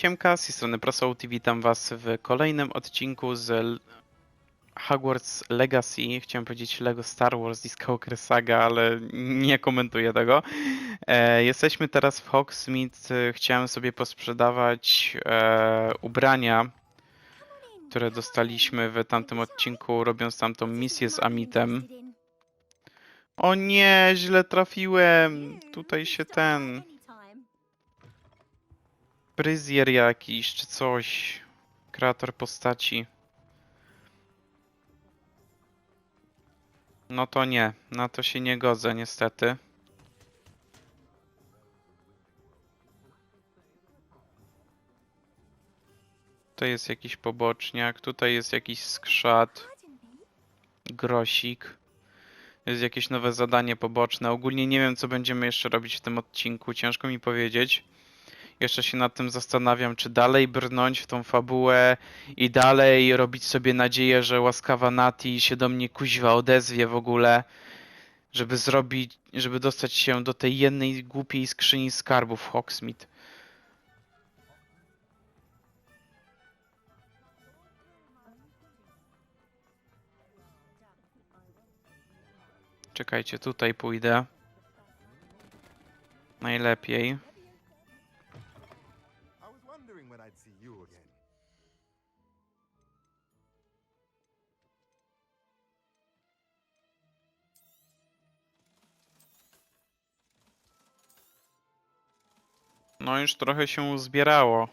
Siemka, z tej strony Prosout i witam was w kolejnym odcinku z Hogwarts Legacy. Chciałem powiedzieć Lego Star Wars Skywalker Saga, ale nie komentuję tego. Jesteśmy teraz w Hogsmeade. Chciałem sobie posprzedawać ubrania, które dostaliśmy w tamtym odcinku, robiąc tamtą misję z Amitem. O nie, źle trafiłem. Tutaj się fryzjer jakiś, czy coś. Kreator postaci. No to nie, na to się nie godzę niestety. Tutaj jest jakiś poboczniak, tutaj jest jakiś skrzat, grosik. Jest jakieś nowe zadanie poboczne. Ogólnie nie wiem, co będziemy jeszcze robić w tym odcinku, ciężko mi powiedzieć. Jeszcze się nad tym zastanawiam, czy dalej brnąć w tą fabułę i dalej robić sobie nadzieję, że łaskawa Nati się do mnie kuźwa odezwie w ogóle, żeby dostać się do tej jednej głupiej skrzyni skarbów w Hogsmeade. Czekajcie, tutaj pójdę. Najlepiej. No już trochę się uzbierało.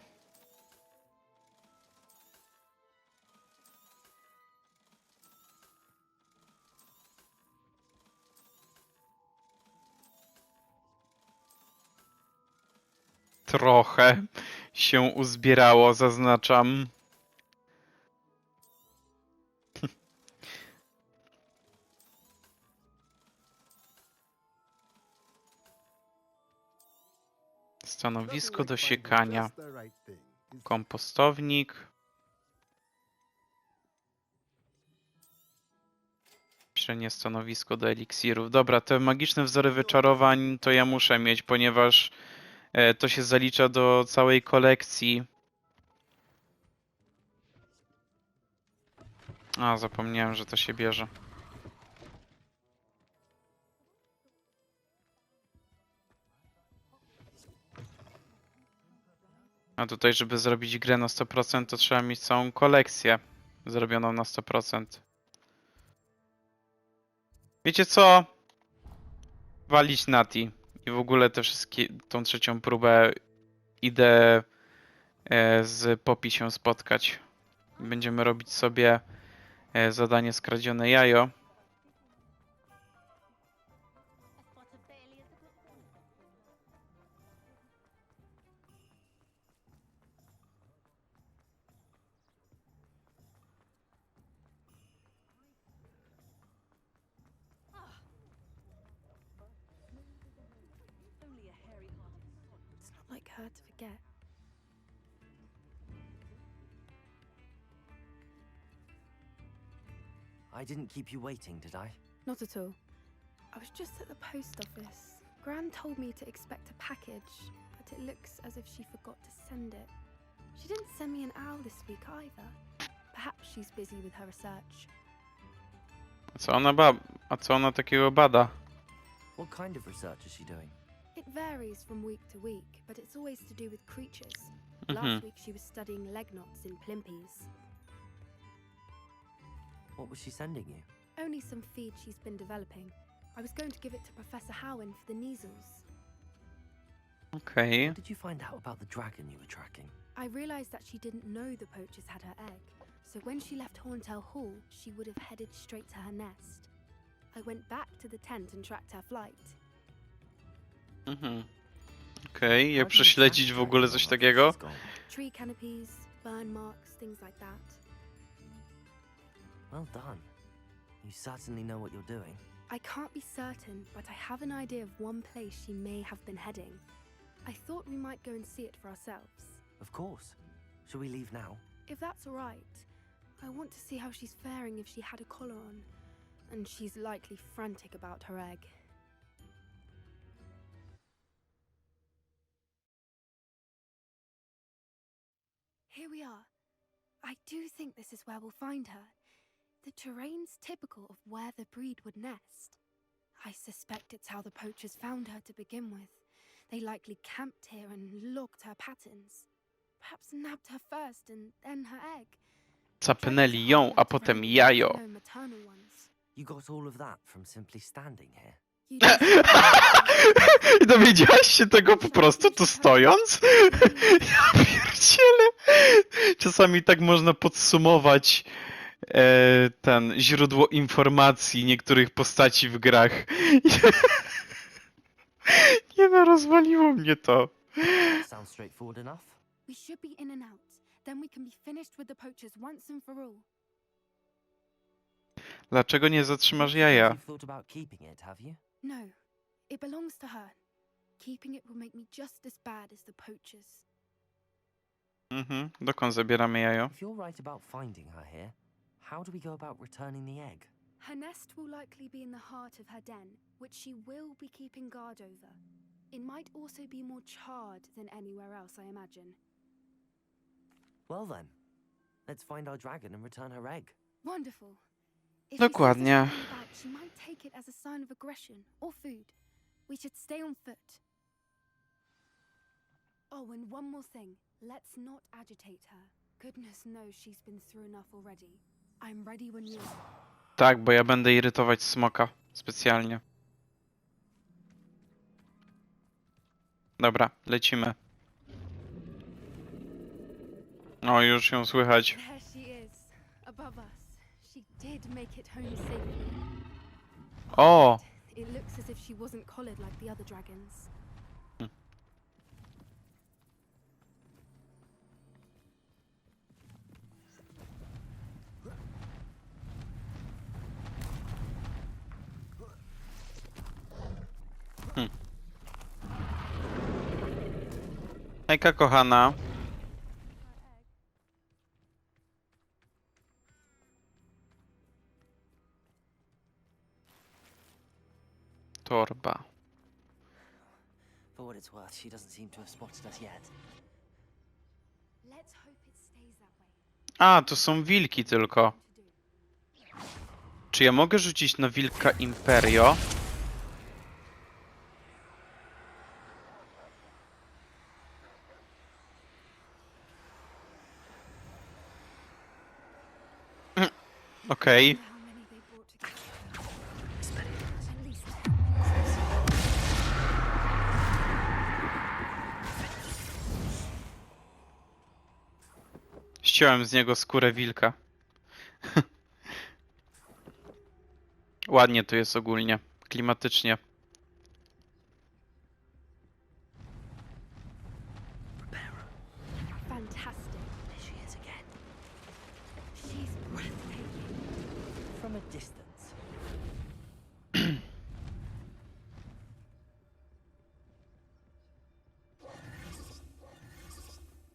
Trochę się uzbierało, zaznaczam. Stanowisko do siekania. Kompostownik. Piszenie stanowisko do eliksirów. Dobra, te magiczne wzory wyczarowań to ja muszę mieć, ponieważ to się zalicza do całej kolekcji. A, zapomniałem, że to się bierze. A tutaj, żeby zrobić grę na 100%, to trzeba mieć całą kolekcję zrobioną na 100%. Wiecie co? Walić Nati. I w ogóle tą trzecią próbę idę z Poppy się spotkać. Będziemy robić sobie zadanie Skradzione Jajo. Like her to forget. I didn't keep you waiting, did I? Not at all. I was just at the post office. Gran told me to expect a package, but it looks as if she forgot to send it. She didn't send me an owl this week either. Perhaps she's busy with her research. A co ona takiego bada? What kind of research is she doing? It varies from week to week, but it's always to do with creatures. Mhm. Last week she was studying legnots in Plimpies. What was she sending you? Only some feed she's been developing. I was going to give it to Professor Howen for the measles. Okej. How did you find out about the dragon you were tracking? I realized that she didn't know the poachers had her egg, so when she left Horntail Hall, she would have headed straight to her nest. I went back to the tent and tracked her flight. Okej, jak prześledzić w ogóle coś takiego? Tree canopies, burn marks, things like that. Well done. You certainly know what you're doing. I can't be certain, but I have an idea of one place she may have been heading. I thought we might go and see it for ourselves. Of course. Shall we leave now? If that's all right. I want to see how she's faring if she had a collar on. And she's likely frantic about her egg. Here we are. I do think this is where we'll find her. The terrain's typical of where the breed would nest. I suspect it's how the poachers found her to begin with. They likely camped here and logged her patterns. Perhaps nabbed her first and then her egg. Zapnęli ją, a potem jajo. No maternal ones. You got all of that from simply standing here. You just- Dowiedziałaś się tego po prostu tu stojąc? Ja pierdzielę. Czasami tak można podsumować ten źródło informacji niektórych postaci w grach. Nie no, rozwaliło mnie to. Sounds straightforward enough. We should be in and out. Then we can be finished with the poachers once and for all. Dlaczego nie zatrzymasz jaja? You've thought about keeping it, have you? No, it belongs to her. Keeping it will make me just as bad as the poachers. Dokąd zabieramy jajo? If you're right about finding her here, how do we go about returning the egg? Her nest will likely be in the heart of her den, which she will be keeping guard over. It might also be more charred than anywhere else, I imagine. Well then, let's find our dragon and return her egg. Wonderful. If Dokładnie. She sees us coming back, she might take it as a sign of aggression or food. We should stay on foot. Oh, and one more thing. Let's not agitate her. Goodness knows she's been through enough already. I'm ready when you are. Tak, bo ja będę irytować smoka. Specjalnie. Dobra, lecimy. O, już ją słychać. There she is, above us. She did make it home safely. O! It looks as if she wasn't collared like the other dragons. Hejka, kochana. Torba. For what it's worth, she doesn't seem to have spotted us yet. Let's hope it stays that way. A, to są wilki tylko. Czy ja mogę rzucić na wilka Imperio? Okej. How many they brought together. At least. Ściąłem z niego skórę wilka. Ładnie tu jest ogólnie. Klimatycznie. Fantastic. There she is again. She's breathtaking. From a distance.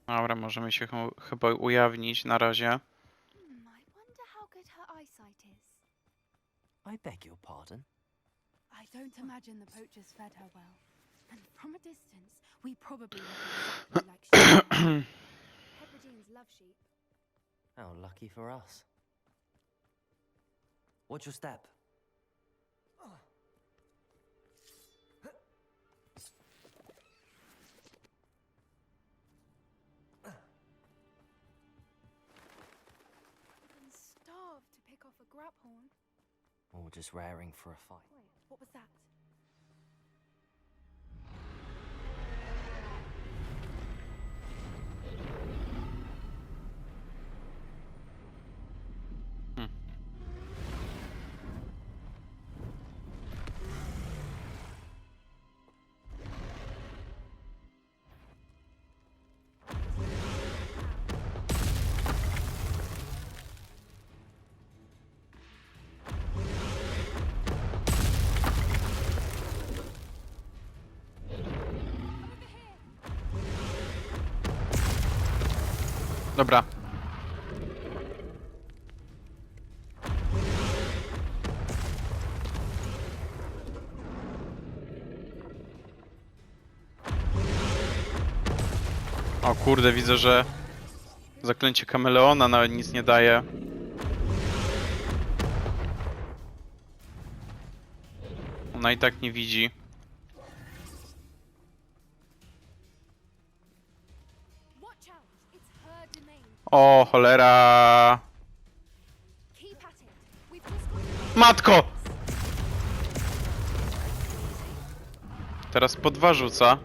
Dobra, możemy się chyba ujawnić na razie. I wonder how good her eyesight is. I beg your pardon. I don't imagine the poachers fed her well. And from a distance, we probably look exactly like sheep. Hebrideans love sheep. How lucky for us. Watch your step. And starved to pick off a graphorn. Or just raring for a fight. Wait, what was that? Dobra. O kurde, widzę, że Zaklęcie kameleona nawet nic nie daje. Ona i tak nie widzi. Watch out. It's her domain. O, cholera! Keep at it. We've just got to... Matko! Teraz po dwa rzuca.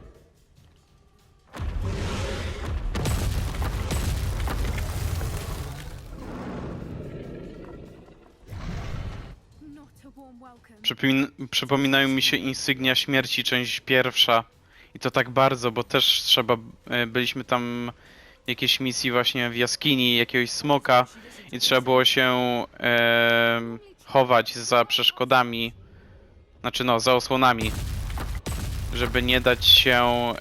Not a warm welcome. Przypominają mi się insygnia śmierci, część pierwsza. I to tak bardzo, bo też trzeba... Byliśmy tam w jakiejś misji właśnie w jaskini jakiegoś smoka i trzeba było się chować za przeszkodami. Znaczy no, za osłonami. Żeby nie dać się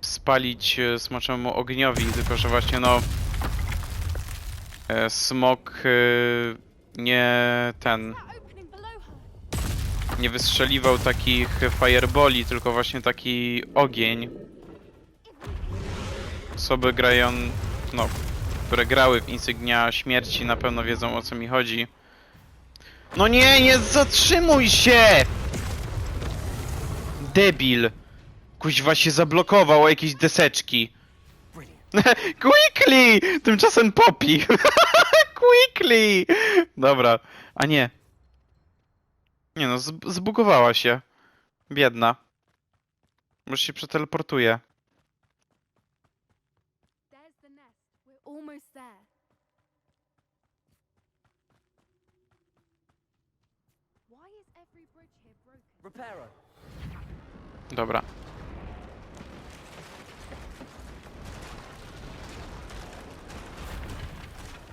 spalić smoczemu ogniowi, tylko że właśnie no smok nie Opening below her. nie wystrzeliwał takich fireballi, tylko właśnie taki ogień. Osoby grają, no, które grały w Insygnia Śmierci na pewno wiedzą, o co mi chodzi. No nie zatrzymuj się! Debil! Kuźwa się zablokował o jakieś deseczki. Brilliant. Quickly! Tymczasem Poppy! Quickly! Dobra, a nie. Nie no, zbugowała się. Biedna. Może się przeteleportuje. There's the nest. We're almost there. Why is every bridge here broken? Reparo. Dobra.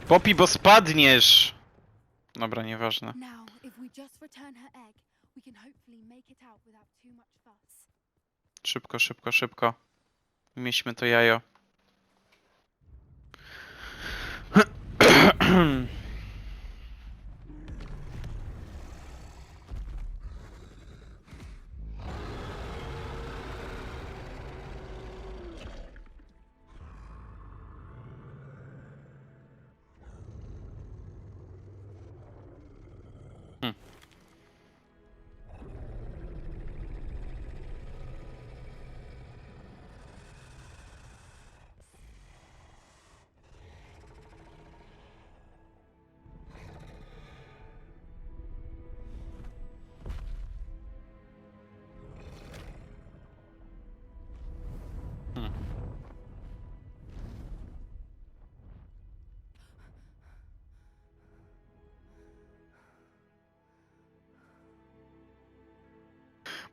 Poppy, bo spadniesz! Dobra, nieważne. Now, if we just return her egg, we can hopefully make it out without too much fuss. Szybko, szybko, szybko. Umieśćmy to jajo.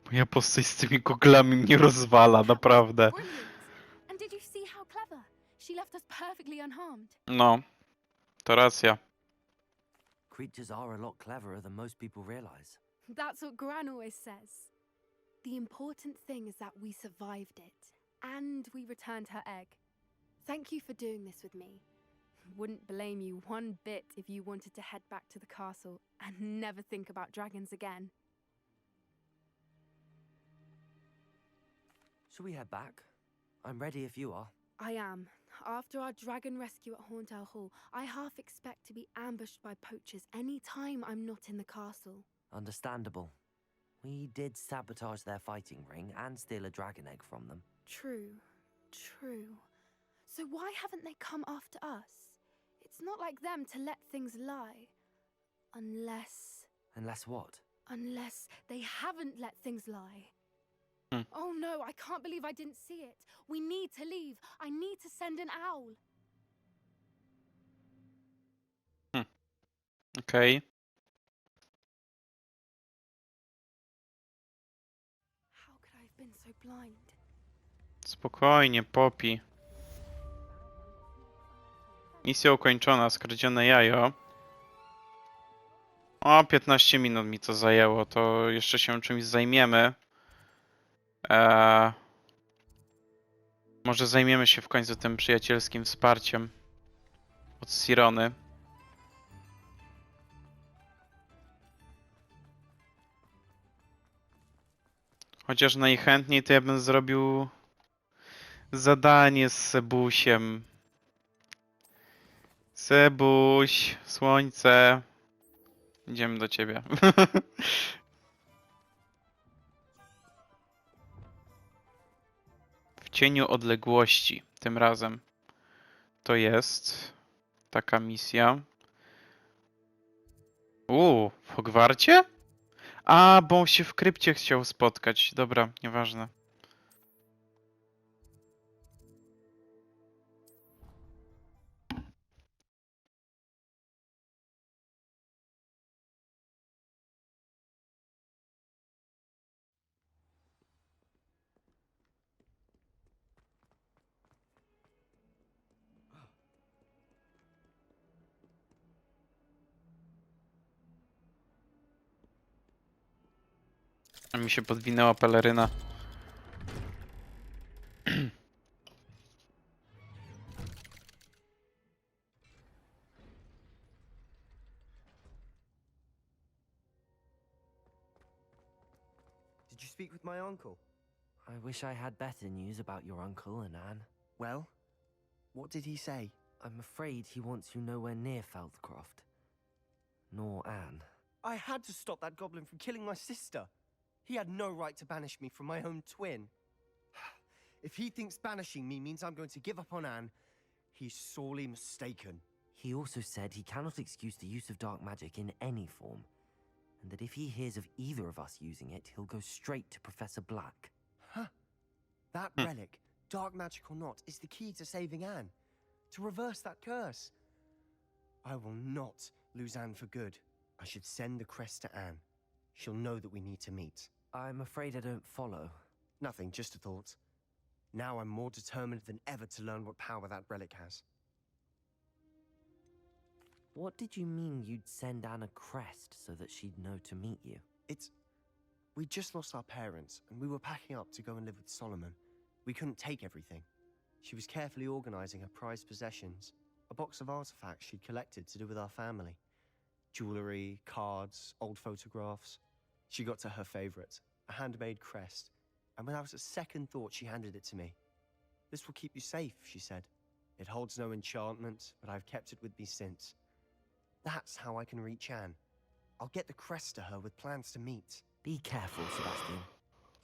Moja postać z tymi goglami mnie rozwala, naprawdę. Brilliant! And did you see how clever? She left us perfectly unharmed. No, to racja. Creatures are a lot cleverer than most people realize. That's what Gran always says. The important thing is that we survived it. And we returned her egg. Thank you for doing this with me. Wouldn't blame you one bit if you wanted to head back to the castle and never think about dragons again. Shall we head back? I'm ready if you are. I am. After our dragon rescue at Hauntel Hall, I half expect to be ambushed by poachers any time I'm not in the castle. Understandable. We did sabotage their fighting ring and steal a dragon egg from them. True. True. So why haven't they come after us? It's not like them to let things lie. Unless Unless what? they haven't let things lie. Hmm. Oh no, I can't believe I didn't see it. We need to leave. I need to send an owl. Okej. How could I have been so blind? Spokojnie, Poppy. Misja ukończona, skradzione jajo. O, 15 minut mi to zajęło, to jeszcze się czymś zajmiemy. Może zajmiemy się w końcu tym przyjacielskim wsparciem od Sirony. Chociaż najchętniej to ja bym zrobił Zadanie z Sebusiem. Sebuś, słońce. Idziemy do ciebie. W cieniu odległości. Tym razem. To jest taka misja. W Hogwarcie? A, bo on się w krypcie chciał spotkać. Dobra, nieważne. A mi się podwinęła peleryna. Did you speak with my uncle? I wish I had better news about your uncle and Anne. Well, what did he say? I'm afraid he wants you nowhere near Feldcroft. Nor Anne. I had to stop that goblin from killing my sister. He had no right to banish me from my own twin. If he thinks banishing me means I'm going to give up on Anne, he's sorely mistaken. He also said he cannot excuse the use of dark magic in any form, and that if he hears of either of us using it, he'll go straight to Professor Black. Huh. That relic, dark magic or not, is the key to saving Anne. To reverse that curse. I will not lose Anne for good. I should send the crest to Anne. She'll know that we need to meet. I'm afraid I don't follow. Nothing, just a thought. Now I'm more determined than ever to learn what power that relic has. What did you mean you'd send Anne a crest so that she'd know to meet you? We just lost our parents, and we were packing up to go and live with Solomon. We couldn't take everything. She was carefully organizing her prized possessions, a box of artifacts she'd collected to do with our family. Jewelry, cards, old photographs. She got to her favorite, a handmade crest, and without a second thought she handed it to me. This will keep you safe, she said. It holds no enchantment, but I've kept it with me since. That's how I can reach Anne. I'll get the crest to her with plans to meet. Be careful, Sebastian.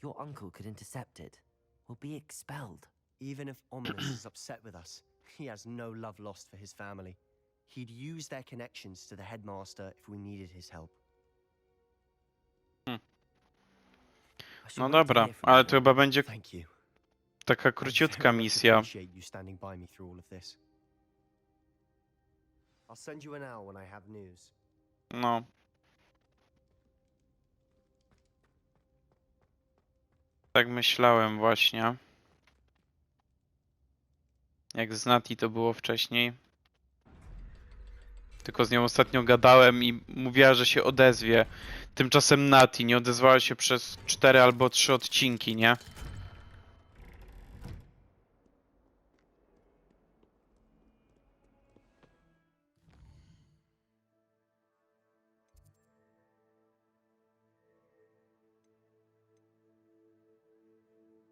Your uncle could intercept it. We'll be expelled. Even if Ominous is upset with us, he has no love lost for his family. He'd use their connections to the headmaster if we needed his help. No dobra, ale to chyba będzie Thank you. taka I króciutka very much misja. appreciate you standing by me through all of this. I'll send you an hour when I have news. No. Tak myślałem właśnie. Jak z Nati to było wcześniej. Tylko z nią ostatnio gadałem i mówiła, że się odezwie. Tymczasem Nati nie odezwała się przez 4 albo 3 odcinki, nie?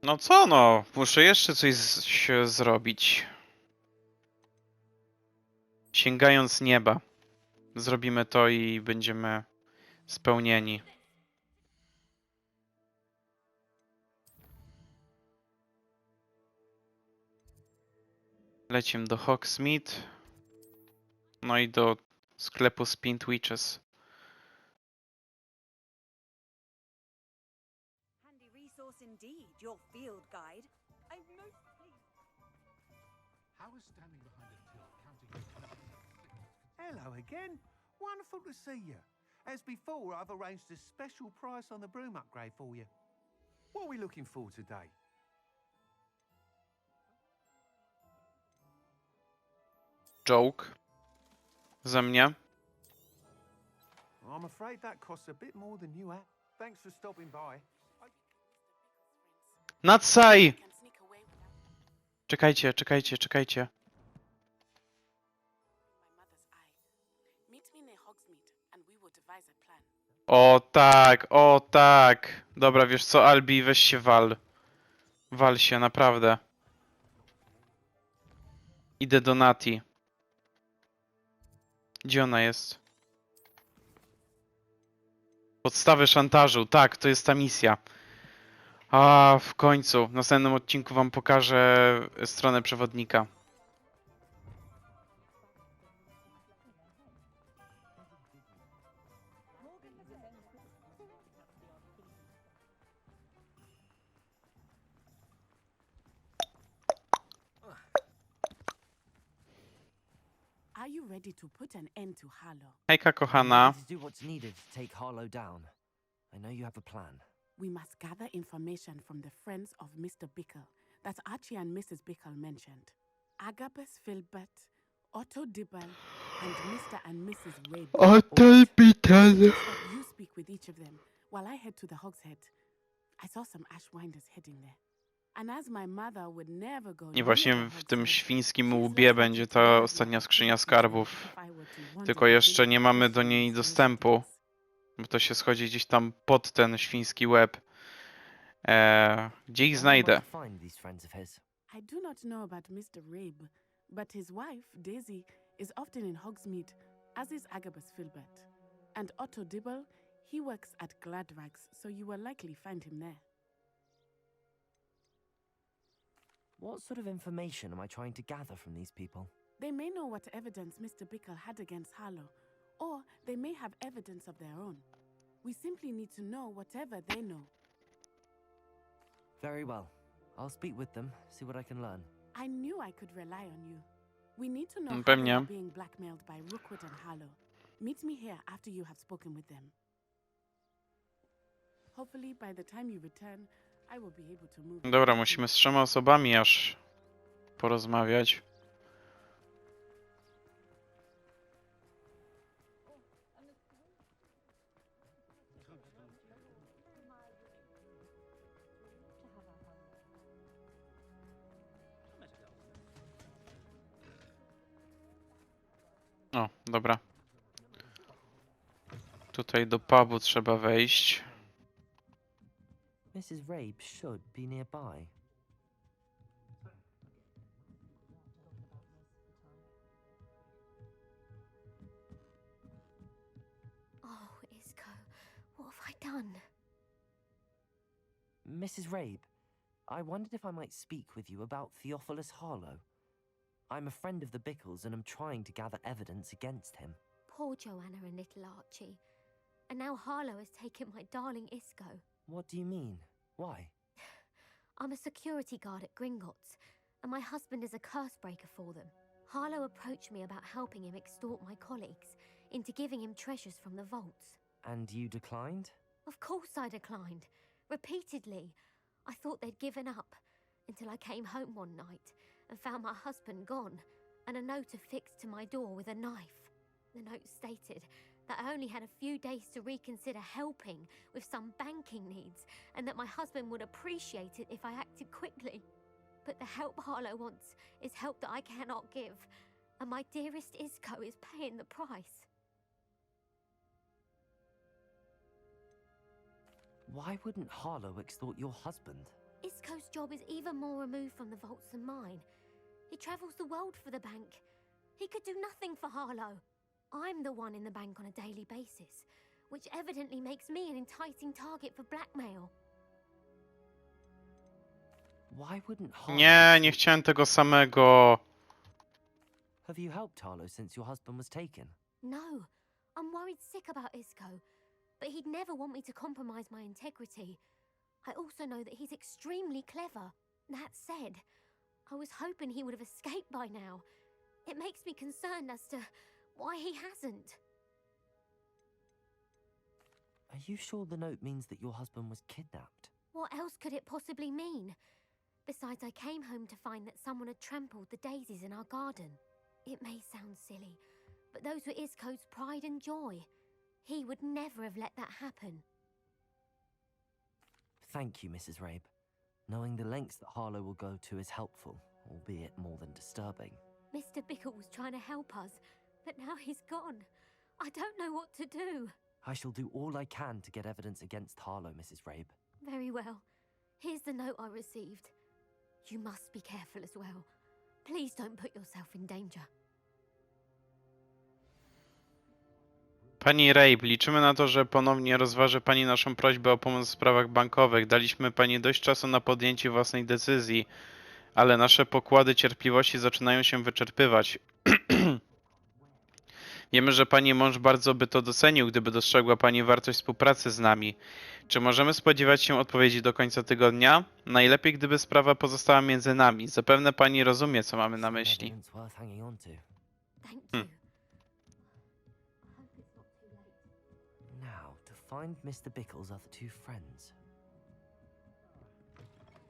No co no? Muszę jeszcze coś zrobić. Sięgając nieba. Zrobimy to i będziemy spełnieni. Lecimy do Hogsmeade. No i do sklepu Spint Witches. Handy resource indeed, your field guide. I'm most pleased. How is standing behind a till counting? Hello again. Wonderful to see you. As before, I've arranged a special price on the broom upgrade for you. What are we looking for today? Joke. Ze mnie. I'm afraid that costs a bit more than you had. Thanks for stopping by. Nadsaj! Czekajcie, czekajcie, czekajcie. O tak, o tak. Dobra, wiesz co, Albi, weź się wal. Wal się, naprawdę. Idę do Nati. Gdzie ona jest? Podstawy szantażu. Tak, to jest ta misja. A, w końcu. W następnym odcinku wam pokażę stronę przewodnika. Are you ready to put an end to Harlow? Hejka, kochana. To do what's needed to take Harlow down. I know you have a plan. We must gather information from the friends of Mr. Bickle that Archie and Mrs. Bickle mentioned. Agabus Filbert, Otto Dibble, and Mr. and Mrs. Rabe. You speak with each of them while I head to the Hogshead. I saw some Ashwinders heading there. And as my mother would never go I near właśnie the w tym Hogshead, świńskim she's łbie less będzie likely to ta know ostatnia what skrzynia to skarbów. if I were to wander Tylko the jeszcze village nie mamy questioning do niej these dostępu, mysteries. bo to się schodzi gdzieś tam pod ten świński łeb. Gdzie ich Where znajdę? might I find these friends of his? I do not know about Mr. Rabe, but his wife, Daisy, is often in Hogsmeade, as is Agabus Filbert. And Otto Dibble, he works at Gladrags, so you will likely find him there. What sort of information am I trying to gather from these people? They may know what evidence Mr. Bickle had against Harlow, or they may have evidence of their own. We simply need to know whatever they know. Very well. I'll speak with them, see what I can learn. I knew I could rely on you. We need to know how Pewnie. they are being blackmailed by Rookwood and Harlow. Meet me here after you have spoken with them. Hopefully by the time you return, I will be able to move. Dobra, musimy z 3 osobami aż porozmawiać. O, dobra. Tutaj do pubu trzeba wejść. Mrs. Rabe should be nearby. Oh, Isco, what have I done? Mrs. Rabe, I wondered if I might speak with you about Theophilus Harlow. I'm a friend of the Bickles and am trying to gather evidence against him. Poor Joanna and little Archie. And now Harlow has taken my darling Isco. What do you mean? Why? I'm a security guard at Gringotts, and my husband is a curse breaker for them. Harlow approached me about helping him extort my colleagues into giving him treasures from the vaults. And you declined? Of course I declined. Repeatedly. I thought they'd given up, until I came home one night and found my husband gone, and a note affixed to my door with a knife. The note stated that I only had a few days to reconsider helping with some banking needs, and that my husband would appreciate it if I acted quickly. But the help Harlow wants is help that I cannot give, and my dearest Isco is paying the price. Why wouldn't Harlow extort your husband? Isco's job is even more removed from the vaults than mine. He travels the world for the bank. He could do nothing for Harlow. I'm the one in the bank on a daily basis, which evidently makes me an enticing target for blackmail. Why wouldn't Harlow... Nie, nie chciałem tego samego. Have you helped Harlow since your husband was taken? No, I'm worried sick about Isco, but he'd never want me to compromise my integrity. I also know that he's extremely clever. That said, I was hoping he would have escaped by now. It makes me concerned as to why he hasn't. Are you sure the note means that your husband was kidnapped? What else could it possibly mean? Besides, I came home to find that someone had trampled the daisies in our garden. It may sound silly, but those were Isco's pride and joy. He would never have let that happen. Thank you, Mrs. Rabe. Knowing the lengths that Harlow will go to is helpful, albeit more than disturbing. Mr. Bickle was trying to help us, but now he's gone. I don't know what to do. I shall do all I can to get evidence against Harlow, Mrs. Rabe. Very well. Here's the note I received. You must be careful as well. Please don't put yourself in danger. Pani Rape, liczymy na to, że ponownie rozważy Pani naszą prośbę o pomoc w sprawach bankowych. Daliśmy Pani dość czasu na podjęcie własnej decyzji, ale nasze pokłady cierpliwości zaczynają się wyczerpywać. Wiemy, że Pani mąż bardzo by to docenił, gdyby dostrzegła Pani wartość współpracy z nami. Czy możemy spodziewać się odpowiedzi do końca tygodnia? Najlepiej, gdyby sprawa pozostała między nami. Zapewne Pani rozumie, co mamy na myśli. Evidence worth hanging on to. Thank you. I hope it's not too late. Now, to find Mr. Bickle's other two friends.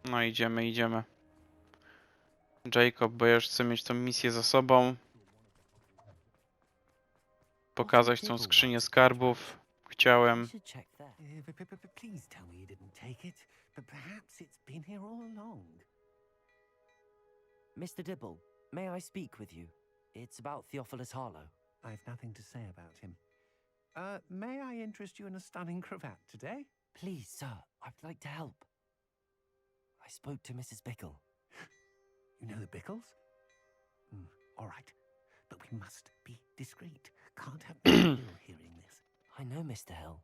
No idziemy. Jacob, bo ja już chcę mieć tą misję za sobą. Pokazać tą skrzynię skarbów. Chciałem. We should check there. Please tell me you didn't take it, but perhaps it's been here all along. Mr. Dibble, may I speak with you? It's about Theophilus Harlow. I've nothing to say about him. May I interest you in a stunning cravat today? Please, sir, I'd like to help. I spoke to Mrs. Bickle. You know the Bickles? All right, but we must be discreet. Can't have Bill hearing this. I know Mr. Hill.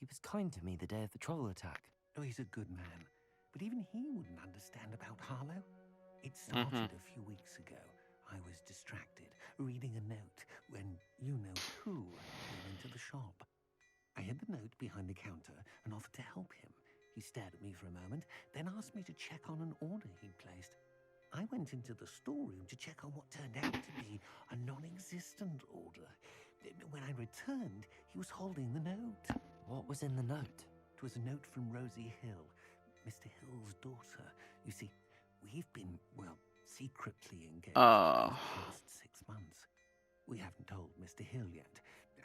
He was kind to me the day of the troll attack. Oh, he's a good man, but even he wouldn't understand about Harlow. It started a few weeks ago. I was distracted, reading a note, when you-know-who came into the shop. I hid the note behind the counter and offered to help him. He stared at me for a moment, then asked me to check on an order he'd placed. I went into the storeroom to check on what turned out to be a non-existent order. When I returned, he was holding the note. What was in the note? It was a note from Rosie Hill, Mr. Hill's daughter. You see, we've been, well, secretly engaged for the past 6 months. We haven't told Mr. Hill yet.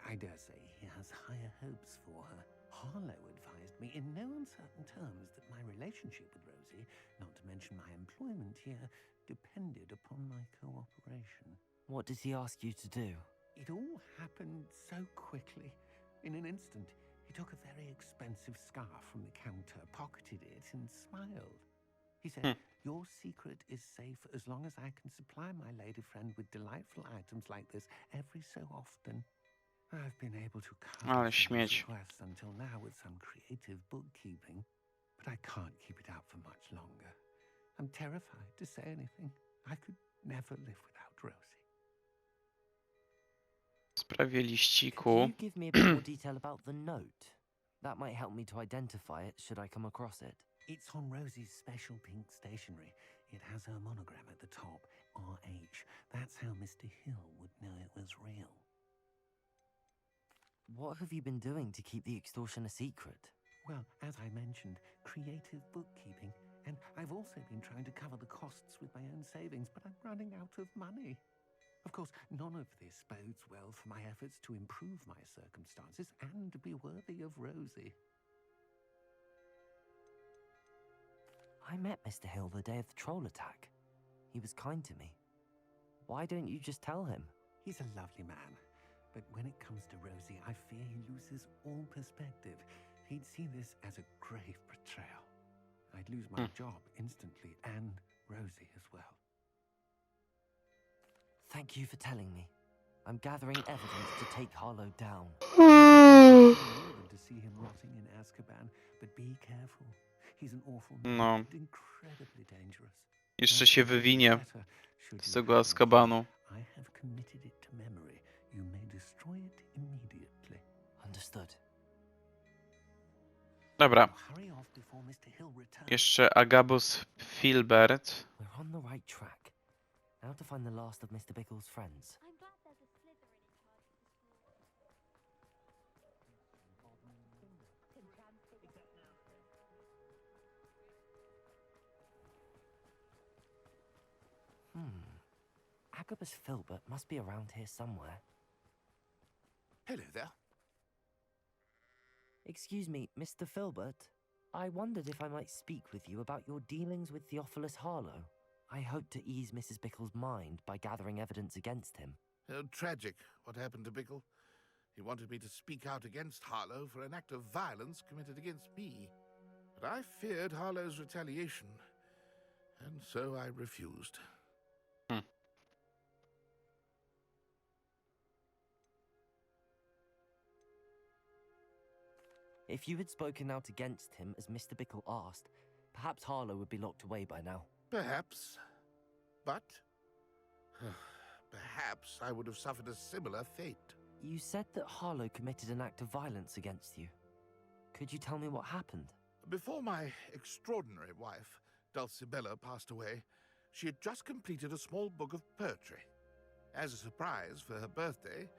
I dare say he has higher hopes for her. Harlow advised me in no uncertain terms that my relationship with Rosie, not to mention my employment here, depended upon my cooperation. What did he ask you to do? It all happened so quickly. In an instant, he took a very expensive scarf from the counter, pocketed it, and smiled. He said, your secret is safe as long as I can supply my lady friend with delightful items like this every so often. I've been able to cover his requests until now with some creative bookkeeping, but I can't keep it out for much longer. I'm terrified to say anything. I could never live without Rosie. W sprawie liściku. Can you give me a bit more detail about the note? That might help me to identify it should I come across it. It's on Rosie's special pink stationery. It has her monogram at the top, RH. That's how Mr. Hill would know it was real. What have you been doing to keep the extortion a secret? Well, as I mentioned, creative bookkeeping. And I've also been trying to cover the costs with my own savings, but I'm running out of money. Of course, none of this bodes well for my efforts to improve my circumstances and to be worthy of Rosie. I met Mr. Hill the day of the troll attack. He was kind to me. Why don't you just tell him? He's a lovely man. But when it comes to Rosie, I fear he loses all perspective. He'd see this as a grave betrayal. I'd lose my job instantly, and Rosie as well. Thank you for telling me. I'm gathering evidence to take Harlow down. More than to see him rotting in Azkaban, but be careful. He's an awful man and incredibly dangerous. Jeszcze się wywinie z tego Azkabanu. I have committed it to memory. You may destroy it immediately. Understood. Dobra. Hurry off before Mr. Hill returns. Jeszcze Agabus Filbert. We're on the right track. Now to find the last of Mr. Bickle's friends. I'm glad there's a Slytherin in charge of the school. Agabus Filbert must be around here somewhere. Hello there. Excuse me, Mr. Filbert. I wondered if I might speak with you about your dealings with Theophilus Harlow. I hope to ease Mrs. Bickle's mind by gathering evidence against him. Tragic, what happened to Bickle. He wanted me to speak out against Harlow for an act of violence committed against me. But I feared Harlow's retaliation, and so I refused. If you had spoken out against him, as Mr. Bickle asked, perhaps Harlow would be locked away by now. Perhaps. But perhaps I would have suffered a similar fate. You said that Harlow committed an act of violence against you. Could you tell me what happened? Before my extraordinary wife, Dulcibella, passed away, she had just completed a small book of poetry. As a surprise for her birthday,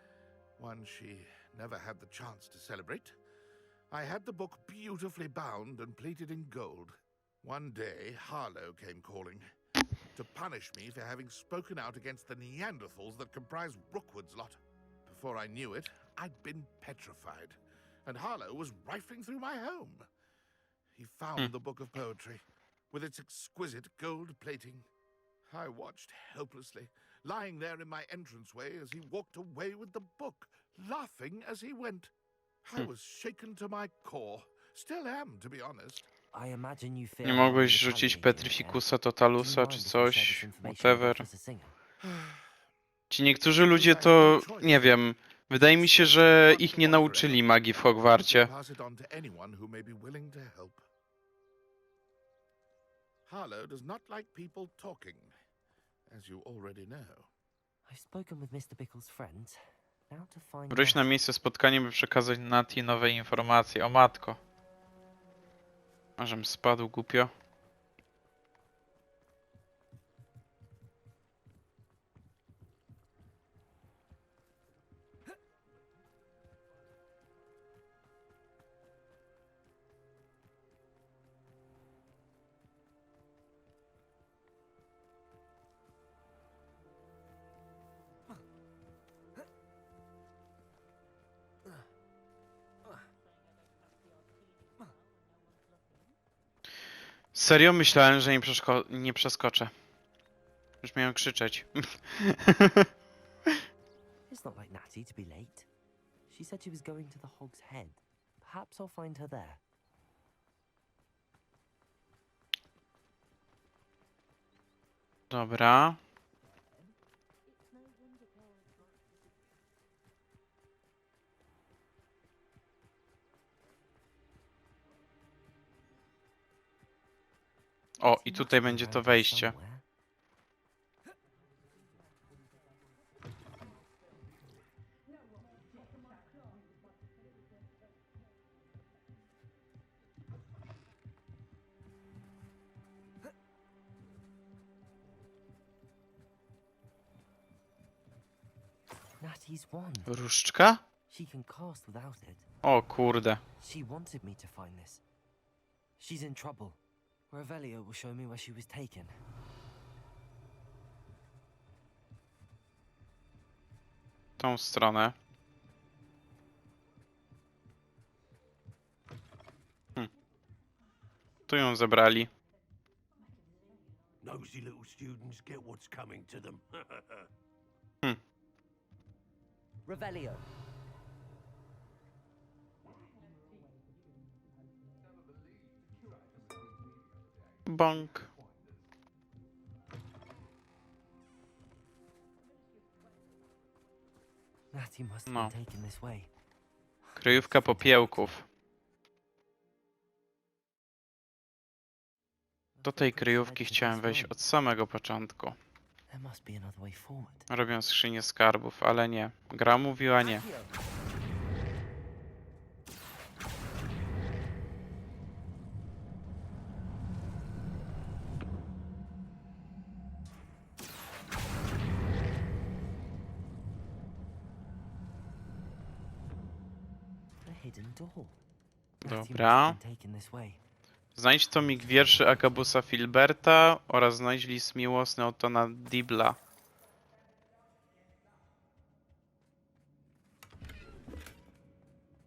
one she never had the chance to celebrate, I had the book beautifully bound and plated in gold. One day, Harlow came calling to punish me for having spoken out against the Neanderthals that comprise Rookwood's lot. Before I knew it, I'd been petrified, and Harlow was rifling through my home. He found the book of poetry, with its exquisite gold plating. I watched helplessly, lying there in my entranceway as he walked away with the book, laughing as he went. I was shaken to my core. Still am, to be honest. I imagine you feel Nie mogłeś rzucić Petrificusa Totalusa czy coś? Whatever. Ci niektórzy ludzie to, nie wiem, wydaje mi się, że ich nie nauczyli magii w Hogwarcie. Pass it on to anyone who may be willing to help. Harlow does not like people talking, as you already know. I've spoken with Mr. Bickle's friends. Now to find Wróć na miejsce spotkania, by przekazać Nati nowe informacje. O matko. Ażem spadł głupio. Serio myślałem, że nie przeskoczę. Już miałem krzyczeć. It's not like Natty to be late. She said she was going to the Hog's Head. Perhaps I'll find her there. Dobra. O, i tutaj będzie to wejście. Natty's wand. Różdżka? She can cast without it. O kurde. She wanted me to find this. She's in trouble. Revelio will show me where she was taken. Tą stronę. Tu ją zebrali. Nosy little students get what's coming to them. Revelio. Bąk. Natty must have No. been taken this way. Kryjówka popiełków. Do tej kryjówki chciałem wejść od samego początku. There must be another way forward. Robią skrzynię skarbów, ale nie. Gra mówiła nie. A hidden door. Natty must Dobra. have been taken this way. Znajdź tomik wierszy Agabusa Filberta oraz znajdź list miłosny Otona Dibla.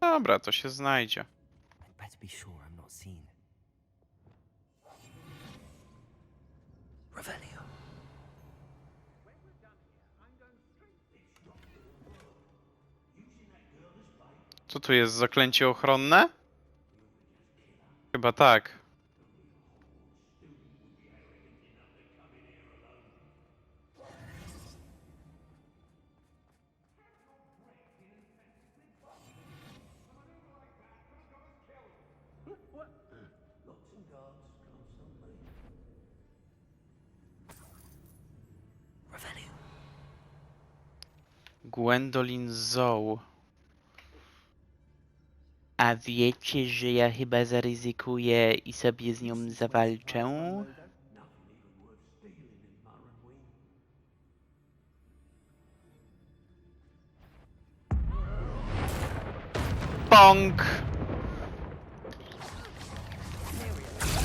Dobra, to się znajdzie. I'd better be sure I'm not seen. Revelio. Co tu jest? Zaklęcie ochronne? Chyba tak. Gwendolyn Zoe. A wiecie, że ja chyba zaryzykuję i sobie z nią zawalczę? Pong!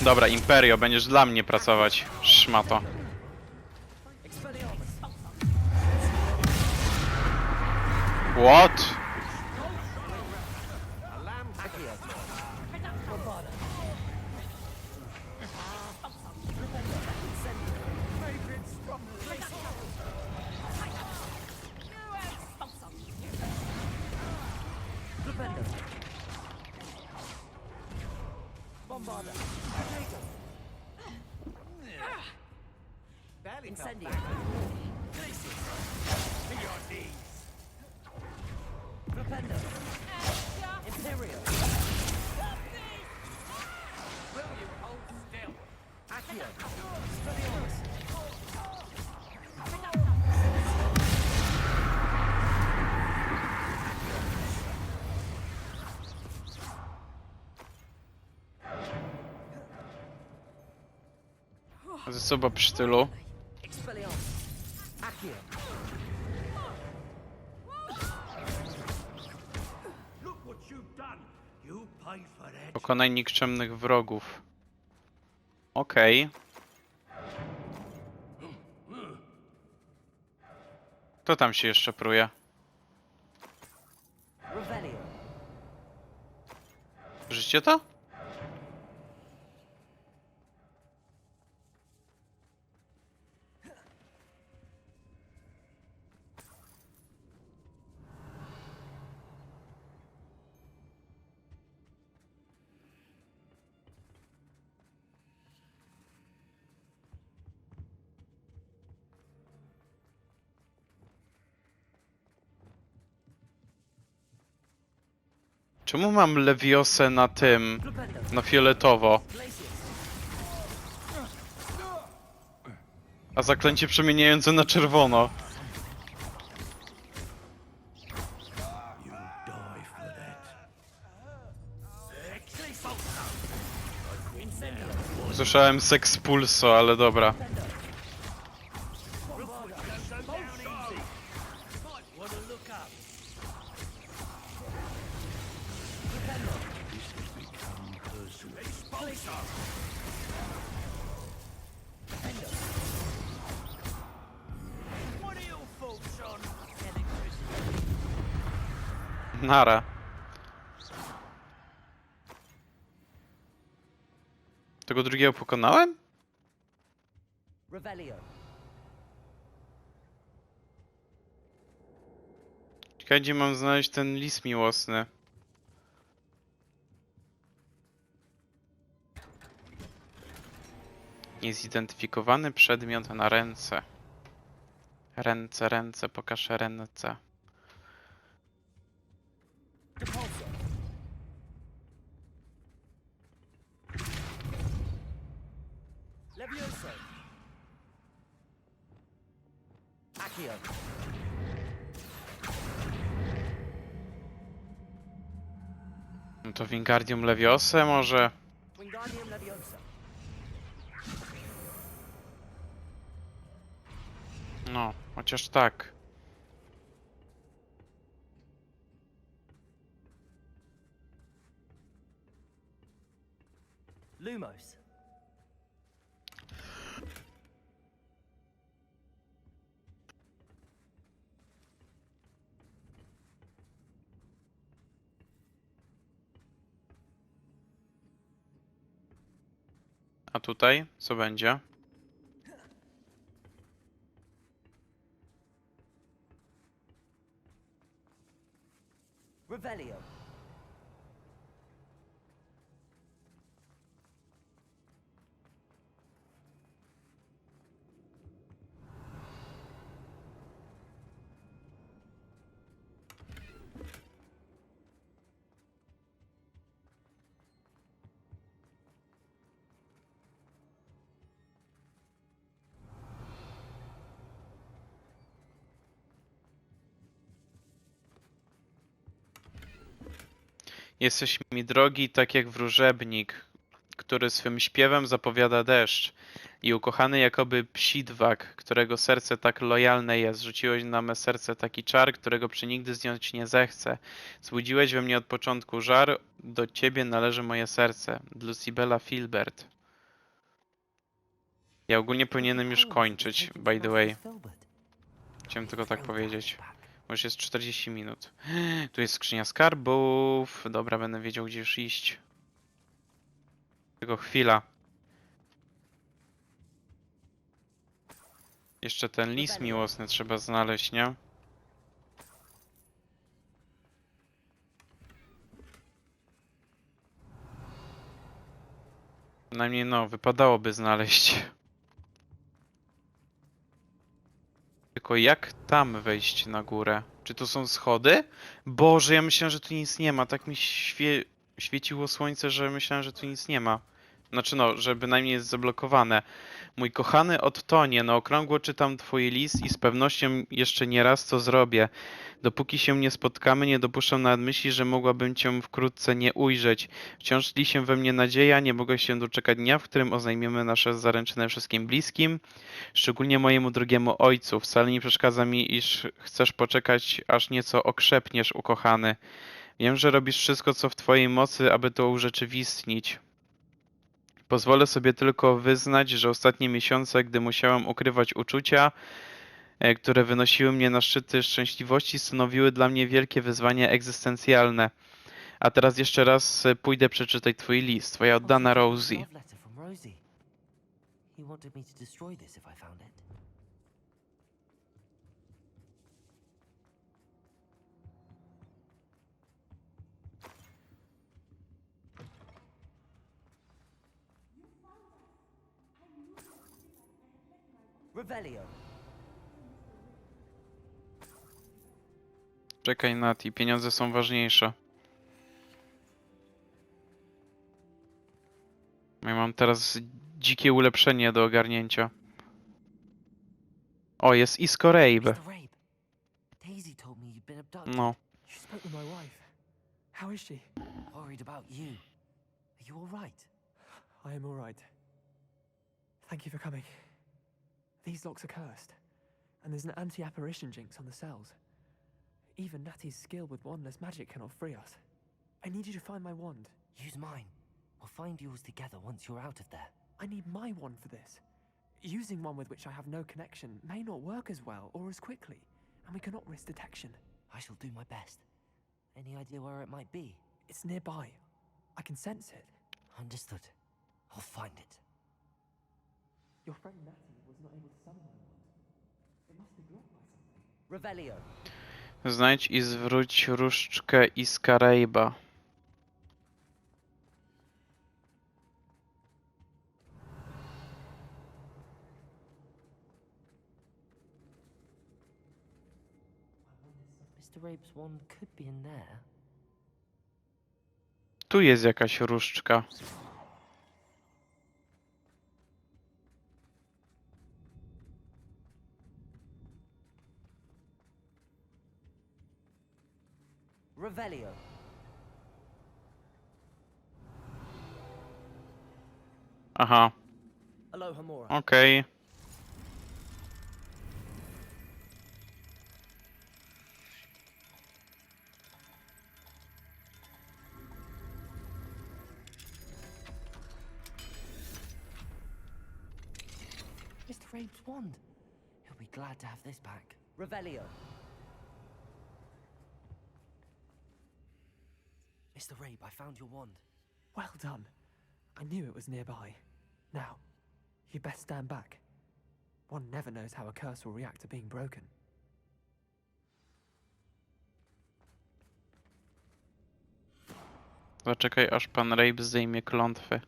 Dobra, Imperio, będziesz dla mnie pracować, szmato. What? Ze sobą przy tylu. Pokonaj nikczemnych wrogów. Okej. Kto tam się jeszcze pruje? Życie to? Czemu mam Leviosę na tym, na fioletowo? A zaklęcie przemieniające na czerwono. Słyszałem seks pulso, ale dobra. Nara. Tego drugiego pokonałem? Czekaj, gdzie mam znaleźć ten lis miłosny? Niezidentyfikowany przedmiot na ręce. Ręce, ręce, pokaż ręce. No to Wingardium Leviosa może? No, chociaż tak. Lumos. A tutaj co będzie? Revelio. Jesteś mi drogi, tak jak wróżebnik, który swym śpiewem zapowiada deszcz. I ukochany jakoby psidwak, którego serce tak lojalne jest. Rzuciłeś na me serce taki czar, którego przenigdy zdjąć nie zechcę. Zbudziłeś we mnie od początku żar, do ciebie należy moje serce. Lucibela Filbert. Ja ogólnie powinienem już kończyć, by the way. Chciałem tylko tak powiedzieć. Bo już jest 40 minut. Tu jest skrzynia skarbów. Dobra, będę wiedział, gdzie już iść. Tylko chwila. Jeszcze ten list miłosny trzeba znaleźć, nie? Przynajmniej no, wypadałoby znaleźć. Tylko jak tam wejść na górę? Czy to są schody? Boże, ja myślałem, że tu nic nie ma. Tak mi świeciło słońce, że myślałem, że tu nic nie ma. Znaczy no, że bynajmniej jest zablokowane. Mój kochany Ottonie, na okrągło czytam twój list i z pewnością jeszcze nie raz to zrobię. Dopóki się nie spotkamy, nie dopuszczam nawet myśli, że mogłabym cię wkrótce nie ujrzeć. Wciąż tli się we mnie nadzieja, nie mogę się doczekać dnia, w którym oznajmimy nasze zaręczyny wszystkim bliskim, szczególnie mojemu drogiemu ojcu. Wcale nie przeszkadza mi, iż chcesz poczekać, aż nieco okrzepniesz, ukochany. Wiem, że robisz wszystko, co w twojej mocy, aby to urzeczywistnić. Pozwolę sobie tylko wyznać, że ostatnie miesiące, gdy musiałam ukrywać uczucia, które wynosiły mnie na szczyty szczęśliwości, stanowiły dla mnie wielkie wyzwanie egzystencjalne. A teraz jeszcze raz pójdę przeczytać twój list, twoja oddana Rosie. Czekaj, Nati, pieniądze są ważniejsze. Ja mam teraz dzikie ulepszenie do ogarnięcia. O, jest Isco Rabe. No. She spoke with my wife. How is she? Worried about you. Are you all right? I am all right. Thank you for coming. These locks are cursed, and there's an anti-apparition jinx on the cells. Even Natty's skill with wandless magic cannot free us. I need you to find my wand. Use mine. We'll find yours together once you're out of there. I need my wand for this. Using one with which I have no connection may not work as well or as quickly, and we cannot risk detection. I shall do my best. Any idea where it might be? It's nearby. I can sense it. Understood. I'll find it. Your friend Natty was not able to summon my wand. It must be blocked by something. Revelio. Znajdź i zwróć różdżkę Isca Rabe'a. Mr. Rabe's wand could be in there. Tu jest jakaś różdżka. Revelio. Aha, Alohomora. okej. Mr. Rabe's wand. He'll be glad to have this back. Revelio. Mr. Rabe, I found your wand. Well done. I knew it was nearby. Now, you best stand back. One never knows how a curse will react to being broken. Zaczekaj, aż pan Rabe zdejmie klątwy.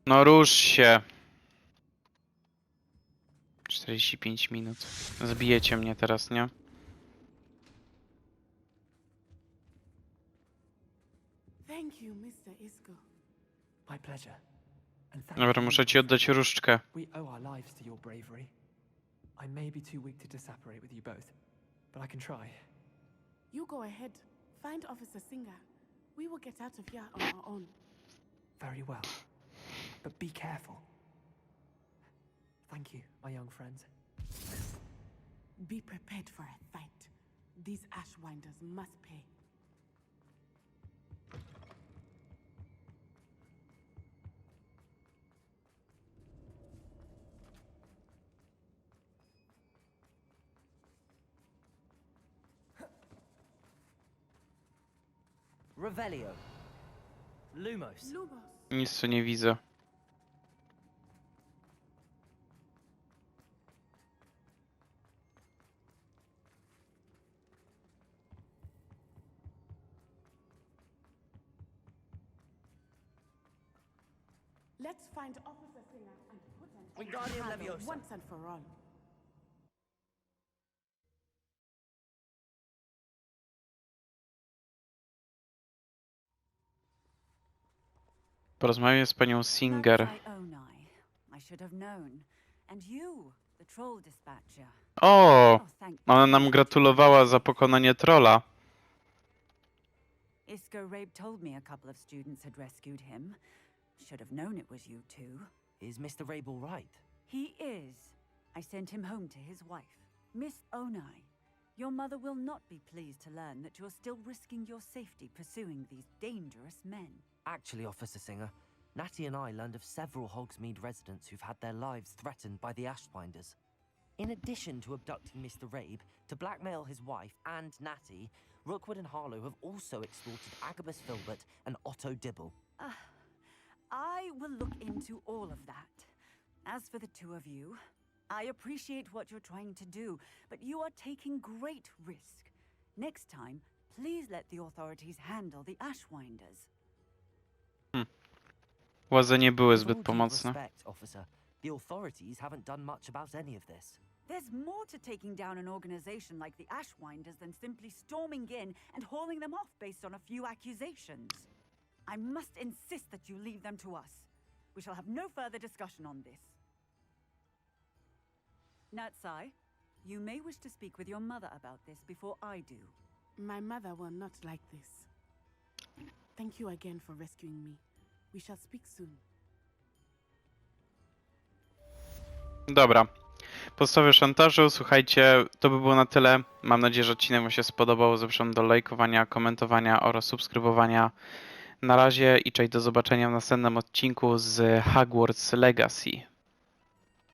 No rusz się. 45 minut. Zbijecie mnie teraz, nie? Thank you, Mr. Isco. My pleasure. And thank Dobra, you. muszę ci oddać różdżkę. We owe our lives to your bravery. I may be too weak to disapparate with you both, but I can try. You go ahead. Find Officer Singer. We will get out of here on our own. Very well. But be careful. Thank you, my young friend. Be prepared for a fight. These Ashwinders must pay. Revelio. Lumos. Lumos. Nic tu nie widzę. Let's find Officer Singer and put an end Wingardium to Harrow Leviosa. once and for all. Porozmawiam z panią Singer. I should have known. And you, the troll dispatcher. O! Thank Ona nam gratulowała za pokonanie trolla. Isco Rabe told me a couple of students had rescued him. Should have known it was you two. Is Mr. Rabe all right? He is. I sent him home to his wife. Miss Onai, your mother will not be pleased to learn that you're still risking your safety pursuing these dangerous men. Actually, Officer Singer, Natty and I learned of several Hogsmeade residents who've had their lives threatened by the Ashwinders. In addition to abducting Mr. Rabe, to blackmail his wife and Natty, Rookwood and Harlow have also extorted Agabus Filbert and Otto Dibble. I will look into all of that. As for the two of you, I appreciate what you're trying to do, but you are taking great risk. Next time, please let the authorities handle the Ashwinders. Władze nie były With zbyt all due pomocne. respect, officer, the authorities haven't done much about any of this. There's more to taking down an organization like the Ashwinders than simply storming in and hauling them off based on a few accusations. I must insist that you leave them to us. We shall have no further discussion on this. Natsai, you may wish to speak with your mother about this before I do. My mother will not like this. Thank you again for rescuing me. We shall speak soon. Dobra. Podstawy szantażu. Słuchajcie, to by było na tyle. Mam nadzieję, że odcinek wam się spodobał. Zapraszam do lajkowania, komentowania oraz subskrybowania. Na razie i cześć, do zobaczenia w następnym odcinku z Hogwarts Legacy.